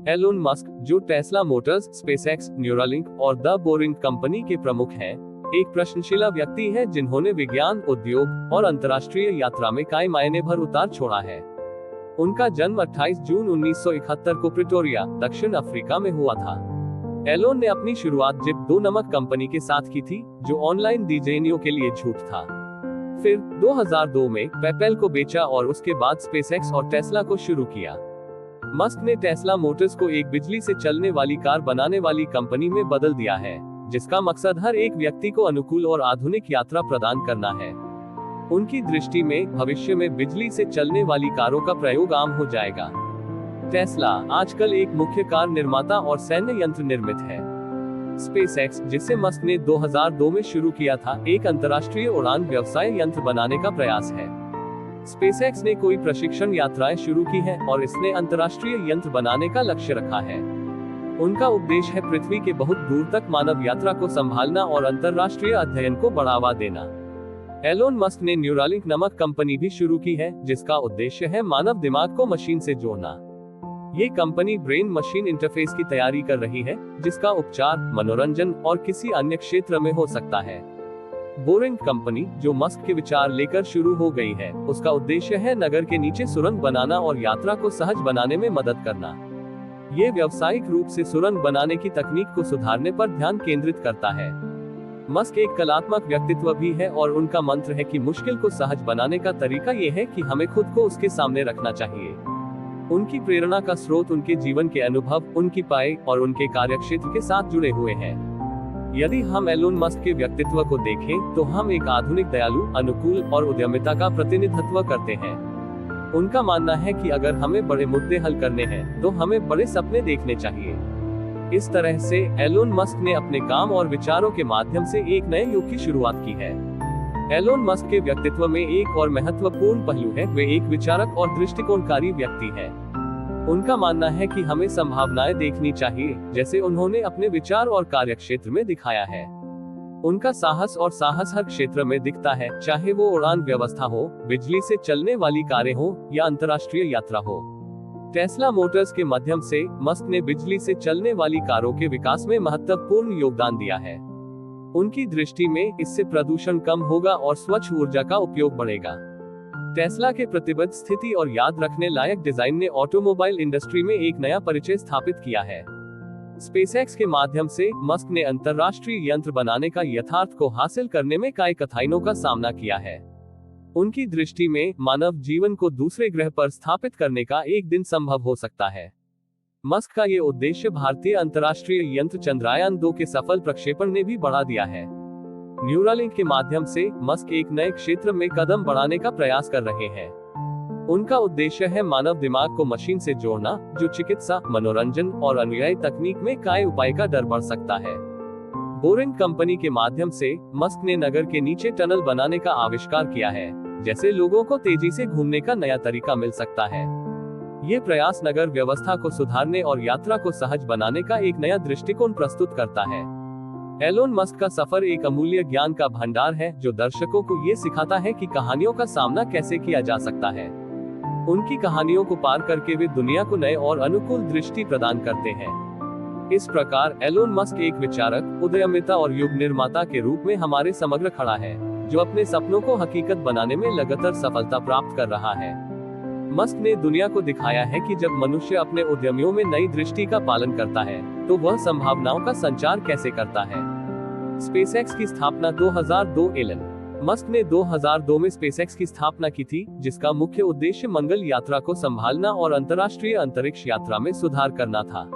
Elon Musk, जो Tesla Motors, SpaceX, Neuralink और the boring company के प्रमुख हैं, एक प्रश्नशिला व्यक्ति है जिन्होंने विज्ञान, उद्योग और अंतर्राष्ट्रीय यात्रा में कई मायने भर उतार छोड़ा है। उनका जन्म 28 जून 1971 को प्रिटोरिया, दक्षिण अफ्रीका में हुआ था। एलोन ने अपनी शुरुआत जिप दो नमक कंपनी के साथ की थी, जो ऑनलाइन डीजेनियो के लिए झूठ था। फिर 2002 में पेपैल को बेचा और उसके बाद स्पेसएक्स और टेस्ला को शुरू किया। मस्क ने टेस्ला मोटर्स को एक बिजली से चलने वाली कार बनाने वाली कंपनी में बदल दिया है, जिसका मकसद हर एक व्यक्ति को अनुकूल और आधुनिक यात्रा प्रदान करना है। उनकी दृष्टि में भविष्य में बिजली से चलने वाली कारों का प्रयोग आम हो जाएगा। टेस्ला आजकल एक मुख्य कार निर्माता और सैन्य यंत्र निर्मित है। स्पेसएक्स, जिसे मस्क ने 2002 में शुरू किया था, एक अंतर्राष्ट्रीय उड़ान व्यवसाय यंत्र बनाने का प्रयास है। स्पेसएक्स ने कोई प्रशिक्षण यात्राएं शुरू की है और इसने अंतर्राष्ट्रीय यंत्र बनाने का लक्ष्य रखा है। उनका उद्देश्य है पृथ्वी के बहुत दूर तक मानव यात्रा को संभालना और अंतर्राष्ट्रीय अध्ययन को बढ़ावा देना। एलोन मस्क ने न्यूरालिंक नामक कंपनी भी शुरू की है, जिसका उद्देश्य है मानव दिमाग को मशीन से जोड़ना। ये कंपनी ब्रेन मशीन इंटरफेस की तैयारी कर रही है, जिसका उपचार, मनोरंजन और किसी अन्य क्षेत्र में हो सकता है। बोरिंग कंपनी, जो मस्क के विचार लेकर शुरू हो गई है, उसका उद्देश्य है नगर के नीचे सुरंग बनाना और यात्रा को सहज बनाने में मदद करना। ये व्यावसायिक रूप से सुरंग बनाने की तकनीक को सुधारने पर ध्यान केंद्रित करता है। मस्क एक कलात्मक व्यक्तित्व भी है और उनका मंत्र है कि मुश्किल को सहज बनाने का तरीका ये है कि हमें खुद को उसके सामने रखना चाहिए। उनकी प्रेरणा का स्रोत उनके जीवन के अनुभव, उनकी पाए और उनके कार्यक्षेत्र के साथ जुड़े हुए हैं। यदि हम एलोन मस्क के व्यक्तित्व को देखें, तो हम एक आधुनिक, दयालु, अनुकूल और उद्यमिता का प्रतिनिधित्व करते हैं। उनका मानना है कि अगर हमें बड़े मुद्दे हल करने हैं, तो हमें बड़े सपने देखने चाहिए। इस तरह से एलोन मस्क ने अपने काम और विचारों के माध्यम से एक नए युग की शुरुआत की है। एलोन मस्क के व्यक्तित्व में एक और महत्वपूर्ण पहलू है, वे एक विचारक और दृष्टिकोणकारी व्यक्ति है। उनका मानना है कि हमें संभावनाएं देखनी चाहिए, जैसे उन्होंने अपने विचार और कार्यक्षेत्र में दिखाया है। उनका साहस हर क्षेत्र में दिखता है, चाहे वो उड़ान व्यवस्था हो, बिजली से चलने वाली कारें हो या अंतर्राष्ट्रीय यात्रा हो। टेस्ला मोटर्स के माध्यम से मस्क ने बिजली से चलने वाली कारों के विकास में महत्वपूर्ण योगदान दिया है। उनकी दृष्टि में इससे प्रदूषण कम होगा और स्वच्छ ऊर्जा का उपयोग बढ़ेगा। टेस्ला के प्रतिबद्ध, स्थिति और याद रखने लायक डिजाइन ने ऑटोमोबाइल इंडस्ट्री में एक नया परिचय स्थापित किया है। स्पेसएक्स के माध्यम से मस्क ने अंतर्राष्ट्रीय यंत्र बनाने का यथार्थ को हासिल करने में कई कठिनाइयों का सामना किया है। उनकी दृष्टि में मानव जीवन को दूसरे ग्रह पर स्थापित करने का एक दिन संभव हो सकता है। मस्क का ये उद्देश्य भारतीय अंतर्राष्ट्रीय यंत्र चंद्रयान 2 के सफल प्रक्षेपण ने भी बढ़ा दिया है। न्यूरालिंक के माध्यम से मस्क एक नए क्षेत्र में कदम बढ़ाने का प्रयास कर रहे हैं। उनका उद्देश्य है मानव दिमाग को मशीन से जोड़ना, जो चिकित्सा, मनोरंजन और अनुयायी तकनीक में कई उपाय का डर बढ़ सकता है। बोरिंग कंपनी के माध्यम से मस्क ने नगर के नीचे टनल बनाने का आविष्कार किया है, जैसे लोगों को तेजी से घूमने का नया तरीका मिल सकता है। ये प्रयास नगर व्यवस्था को सुधारने और यात्रा को सहज बनाने का एक नया दृष्टिकोण प्रस्तुत करता है। एलोन मस्क का सफर एक अमूल्य ज्ञान का भंडार है, जो दर्शकों को ये सिखाता है कि कहानियों का सामना कैसे किया जा सकता है। उनकी कहानियों को पार करके वे दुनिया को नए और अनुकूल दृष्टि प्रदान करते हैं। इस प्रकार एलोन मस्क एक विचारक, उद्यमिता और युग निर्माता के रूप में हमारे समग्र खड़ा है, जो अपने सपनों को हकीकत बनाने में लगातार सफलता प्राप्त कर रहा है। मस्क ने दुनिया को दिखाया है कि जब मनुष्य अपने उद्यमियों में नई दृष्टि का पालन करता है, तो वह संभावनाओं का संचार कैसे करता है। स्पेसएक्स की स्थापना 2002 एलन मस्क ने 2002 में स्पेसएक्स की स्थापना की थी, जिसका मुख्य उद्देश्य मंगल यात्रा को संभालना और अंतर्राष्ट्रीय अंतरिक्ष यात्रा में सुधार करना था।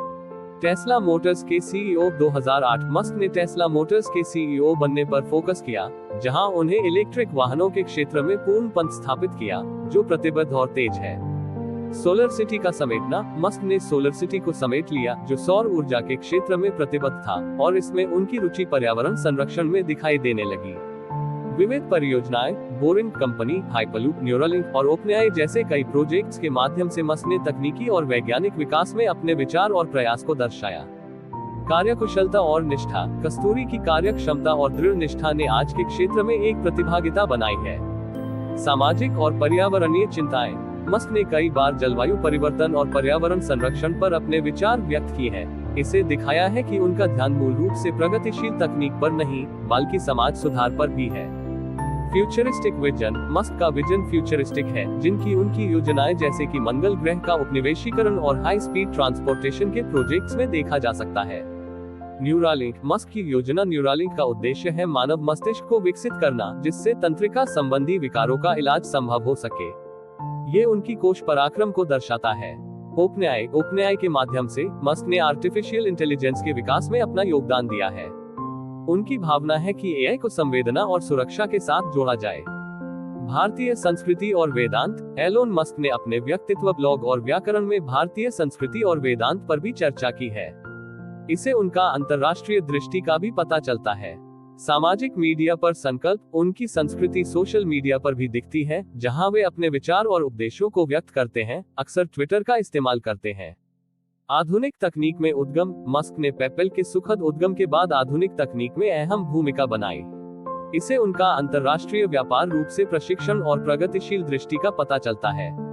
टेस्ला मोटर्स के सीईओ 2008 मस्क ने टेस्ला मोटर्स के सीईओ बनने पर फोकस किया, जहां उन्हें इलेक्ट्रिक वाहनों के क्षेत्र में पूर्ण पंथ स्थापित किया, जो प्रतिबद्ध और तेज है। सोलर सिटी का समेटना, मस्क ने सोलर सिटी को समेट लिया, जो सौर ऊर्जा के क्षेत्र में प्रतिबद्ध था, और इसमें उनकी रुचि पर्यावरण संरक्षण में दिखाई देने लगी। विविध परियोजनाएं, बोरिंग कंपनी, हाइपरलूप, न्यूरालिंक और ओपनएआई जैसे कई प्रोजेक्ट्स के माध्यम से मस्क ने तकनीकी और वैज्ञानिक विकास में अपने विचार और प्रयास को दर्शाया। कार्यकुशलता और निष्ठा, कस्तूरी की कार्यक्षमता और दृढ़ निष्ठा ने आज के क्षेत्र में एक प्रतिभागिता बनाई है। सामाजिक और पर्यावरणीय चिंताएं, मस्क ने कई बार जलवायु परिवर्तन और पर्यावरण संरक्षण पर अपने विचार व्यक्त किए हैं। इसे दिखाया है कि उनका ध्यान मूल रूप से प्रगतिशील तकनीक पर नहीं, बल्कि समाज सुधार पर भी है। फ्यूचरिस्टिक विजन, मस्क का विजन फ्यूचरिस्टिक है, जिनकी उनकी योजनाएं जैसे कि मंगल ग्रह का उपनिवेशीकरण और हाई स्पीड ट्रांसपोर्टेशन के प्रोजेक्ट्स में देखा जा सकता है। न्यूरालिंक, मस्क की योजना न्यूरालिंक का उद्देश्य है मानव मस्तिष्क को विकसित करना, जिससे तंत्रिका संबंधी विकारों का इलाज संभव हो सके। ये उनकी कोश पराक्रम को दर्शाता है। ओपनएआई के माध्यम से मस्क ने आर्टिफिशियल इंटेलिजेंस के विकास में अपना योगदान दिया है। उनकी भावना है कि एआई को संवेदना और सुरक्षा के साथ जोड़ा जाए। भारतीय संस्कृति और वेदांत, एलोन मस्क ने अपने व्यक्तित्व ब्लॉग और व्याकरण में भारतीय संस्कृति और वेदांत पर भी चर्चा की है। इसे उनका अंतर्राष्ट्रीय दृष्टि का भी पता चलता है। सामाजिक मीडिया पर संकल्प, उनकी संस्कृति सोशल मीडिया पर भी दिखती है, जहां वे अपने विचार और उपदेशों को व्यक्त करते हैं, अक्सर ट्विटर का इस्तेमाल करते हैं। आधुनिक तकनीक में उद्गम, मस्क ने पेपल के सुखद उद्गम के बाद आधुनिक तकनीक में अहम भूमिका बनाई। इसे उनका अंतर्राष्ट्रीय व्यापार रूप से प्रशिक्षण और प्रगतिशील दृष्टि का पता चलता है।